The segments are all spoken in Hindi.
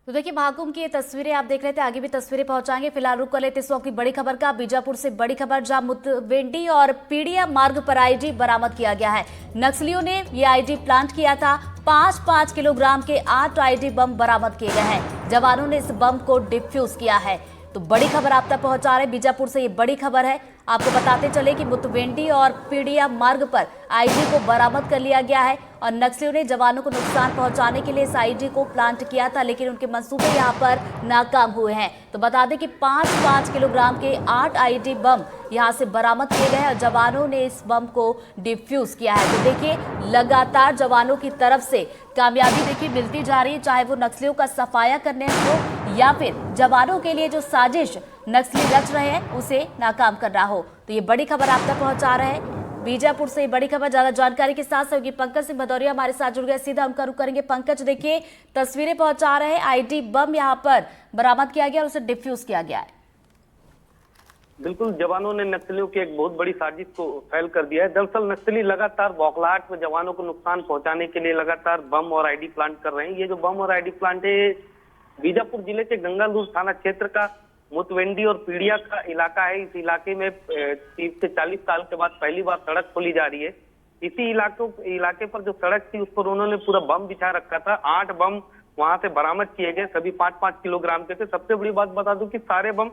तो देखिए, महाकुंभ की ये तस्वीरें आप देख रहे थे, आगे भी तस्वीरें पहुंचाएंगे। फिलहाल रुक कर लेते इस वक्त की बड़ी खबर का। बीजापुर से बड़ी खबर, जहां मुतवेंडी और पीडिया मार्ग पर आईडी बरामद किया गया है। नक्सलियों ने ये आईडी प्लांट किया था। 5-5 किलोग्राम के 8 आईडी बम बरामद किए गए हैं। जवानों ने इस बम को डिफ्यूज किया है। तो बड़ी खबर आप तक पहुंचा रहे बीजापुर से, ये बड़ी खबर है। आपको बताते चले कि मुतवेंडी और पीडिया मार्ग पर आईडी को बरामद कर लिया गया है और नक्सलियों ने जवानों को नुकसान पहुंचाने के लिए इस आईडी को प्लांट किया था, लेकिन उनके मंसूबे यहां पर नाकाम हुए हैं। तो बता दें कि 5-5 किलोग्राम के 8 आईडी बम यहां से बरामद किए गए हैं और जवानों ने इस बम को डिफ्यूज किया है। तो देखिए, लगातार जवानों की तरफ से कामयाबी देखिए मिलती जा रही है, चाहे वो नक्सलियों का सफाया करने हो या फिर जवानों के लिए जो साजिश नक्सली रच रहे हैं उसे नाकाम करना हो। तो ये बड़ी खबर आप तक पहुंचा रहे हैं बीजापुर से। बड़ी खबर, ज्यादा जानकारी के साथ सहयोगी पंकज सिंह भदौरिया हमारे साथ जुड़ गए, सीधा उनका रुख करेंगे। पंकज, देखिए तस्वीरें पहुंचा रहे हैं, आईडी बम यहां पर बरामद किया गया और उसे डिफ्यूज किया गया है। बिल्कुल, जवानों ने नक्सलियों की एक बहुत बड़ी साजिश को फैल कर दिया है। दरअसल नक्सली लगातार बौखलाहट में जवानों को नुकसान पहुंचाने के लिए लगातार बम और आईडी प्लांट कर रहे हैं। ये जो बम और आईडी प्लांट है, बीजापुर जिले के गंगालूर थाना क्षेत्र का मुतवेंडी और पीड़िया का इलाका है। इस इलाके में 30 से 40 साल के बाद पहली बार सड़क खोली जा रही है। इसी इलाके पर जो सड़क थी उस पर उन्होंने पूरा बम बिछा रखा था। 8 बम वहां से बरामद किए गए, सभी 5-5 किलोग्राम के थे। सबसे बड़ी बात बता दूं कि सारे बम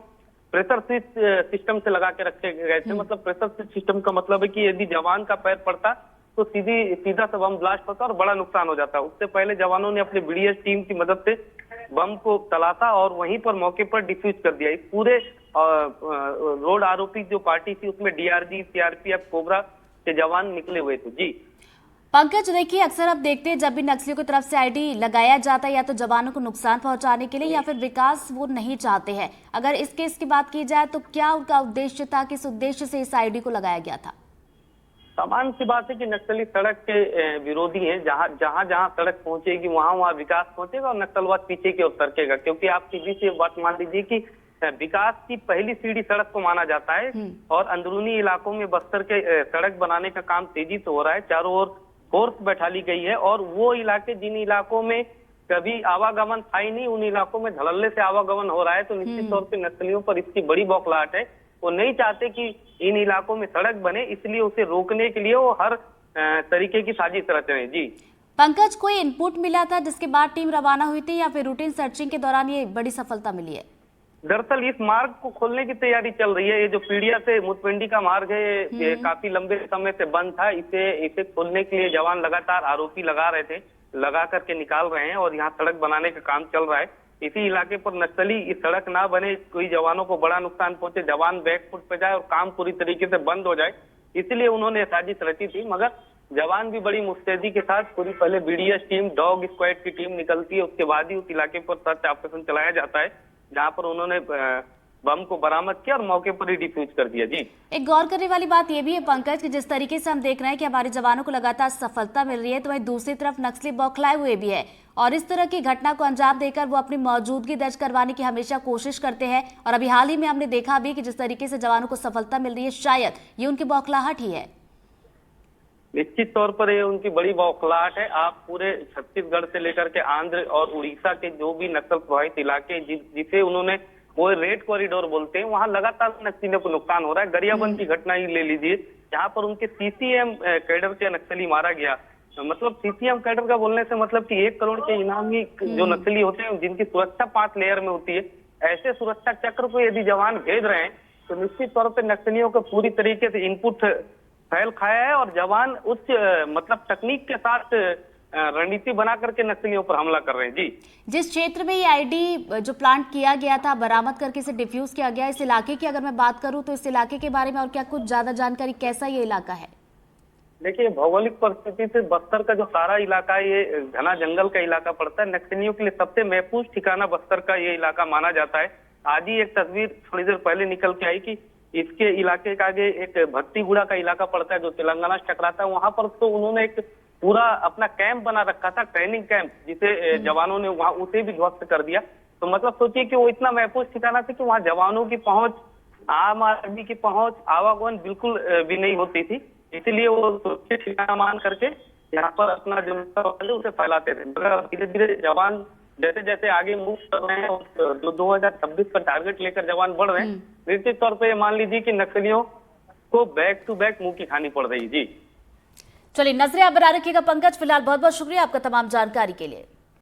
प्रेशर स्विच सिस्टम से लगा के रखे गए थे। मतलब प्रेशर स्विच सिस्टम का मतलब है कि यदि जवान का पैर पड़ता तो सीधा से बम ब्लास्ट होता और बड़ा नुकसान हो जाता। उससे पहले जवानों ने अपनी बीडीएस टीम की मदद से बम को तलाशा और वहीं पर मौके पर डिफ्यूज कर दिया। इस पूरे रोड आरोपी जो पार्टी थी उसमें डीआरजी, सीआरपीएफ, कोबरा के जवान निकले हुए थे। जी पंकज, देखिए अक्सर अब देखते हैं जब भी नक्सलियों की तरफ से आईडी लगाया जाता है, या तो जवानों को नुकसान पहुंचाने के लिए या फिर विकास वो नहीं चाहते हैं। अगर इस केस की बात की जाए तो क्या उनका उद्देश्य था, किस उद्देश्य से इस आईडी को लगाया गया था? सामान्य सी बात है कि नक्सली सड़क के विरोधी हैं। जहां जहां सड़क पहुंचेगी वहां वहां विकास पहुंचेगा और नक्सलवाद पीछे की ओर सरकेगा। क्योंकि आप सीधी सी बात मान लीजिए कि विकास की पहली सीढ़ी सड़क को माना जाता है और अंदरूनी इलाकों में बस्तर के सड़क बनाने का काम तेजी से हो रहा है। चारों ओर फोर्स बैठा ली गई है और वो इलाके जिन इलाकों में कभी आवागमन था ही नहीं, उन इलाकों में धड़ल्ले से आवागमन हो रहा है। तो निश्चित तौर पर नक्सलियों पर इसकी बड़ी बौखलाहट है। वो नहीं चाहते कि इन इलाकों में सड़क बने, इसलिए उसे रोकने के लिए वो हर तरीके की साजिश रच रहे हैं। जी पंकज, कोई इनपुट मिला था जिसके बाद टीम रवाना हुई थी या फिर रूटीन सर्चिंग के दौरान ये बड़ी सफलता मिली है? दरअसल इस मार्ग को खोलने की तैयारी चल रही है। ये जो पीड़िया से मुतवेंडी का मार्ग है, ये काफी लंबे समय से बंद था। इसे खोलने के लिए जवान लगातार आरोपी लगा रहे थे, लगा करके निकाल रहे हैं और यहाँ सड़क बनाने का काम चल रहा है। इसी इलाके पर नक्सली इस सड़क ना बने, कोई जवानों को बड़ा नुकसान पहुंचे, जवान बैकफुट पे जाए और काम पूरी तरीके से बंद हो जाए, इसलिए उन्होंने साजिश रची थी। मगर जवान भी बड़ी मुस्तैदी के साथ, पूरी पहले बीडीएस टीम, डॉग स्क्वाड की टीम निकलती है, उसके बाद ही उस इलाके पर सर्च ऑपरेशन चलाया जाता है, जहां पर उन्होंने बम को बरामद किया और मौके पर ही डिफ्यूज कर दिया। जी एक गौर करने वाली बात यह भी है पंकज कि जिस तरीके से हम देख रहे हैं कि हमारे जवानों को लगातार सफलता मिल रही है, तो वहीं दूसरी तरफ नक्सली बौखलाए हुए भी है और इस तरह की घटना को अंजाम देकर वो अपनी मौजूदगी दर्ज करवाने की हमेशा कोशिश करते हैं। और अभी हाल ही में हमने देखा भी कि जिस तरीके से जवानों को सफलता मिल रही है, शायद ये उनकी बौखलाहट ही है। निश्चित तौर पर ये उनकी बड़ी बौखलाहट है। आप पूरे छत्तीसगढ़ से लेकर के आंध्र और उड़ीसा के जो भी नक्सल प्रभावित इलाके जिसे उन्होंने वो रेड कॉरिडोर बोलते हैं, वहां लगातार नक्सलियों को नुकसान हो रहा है। गरियाबंद की घटना ही ले लीजिए, जहां पर उनके सीसीएम कैडर के नक्सली मारा गया। मतलब सीसीएम कैडर का बोलने से मतलब कि 1 करोड़ के इनामी जो नक्सली होते हैं, जिनकी सुरक्षा 5 लेयर में होती है, ऐसे सुरक्षा चक्र को यदि जवान भेज रहे हैं तो निश्चित तौर पर नक्सलियों को पूरी तरीके से इनपुट फैल खाया है और जवान उच्च मतलब तकनीक के साथ रणनीति बना करके नक्सलियों पर हमला कर रहे हैं। जी जिस क्षेत्र में ये आईडी जो प्लांट किया गया था, बरामद करके इसे डिफ्यूज किया गया, इस इलाके की अगर मैं बात करूं तो इस इलाके के बारे में और क्या कुछ ज्यादा जानकारी, कैसा ये इलाका है? देखिए, भौगोलिक परिस्थिति से बस्तर का जो सारा इलाका है ये घना जंगल का इलाका पड़ता है। नक्सलियों के लिए सबसे महफूज ठिकाना बस्तर का ये इलाका माना जाता है। आज ही एक तस्वीर थोड़ी देर पहले निकल के आई कि इसके इलाके के आगे एक भत्तीगुड़ा का इलाका पड़ता है जो तेलंगाना से टकराता है। वहां पर तो उन्होंने एक पूरा अपना कैंप बना रखा था, ट्रेनिंग कैंप, जिसे जवानों ने वहां उसे भी ध्वस्त कर दिया। तो मतलब सोचिए कि वो इतना महफूज ठिकाना था कि वहां जवानों की पहुंच, आम आदमी की पहुंच, आवागमन बिल्कुल भी नहीं होती थी। इसलिए वो सुरक्षित ठिकाना मान करके यहाँ पर अपना जो उसे फैलाते थे। मगर धीरे धीरे जवान जैसे जैसे आगे मूव कर रहे हैं और जो 2026 का टारगेट लेकर जवान बढ़ रहे हैं, निश्चित तौर पे ये मान लीजिए कि नक्सलियों को बैक टू बैक मुंह की खानी पड़ रही। जी चलिए, नजरें आप बना रखिएगा पंकज। फिलहाल बहुत बहुत शुक्रिया आपका तमाम जानकारी के लिए।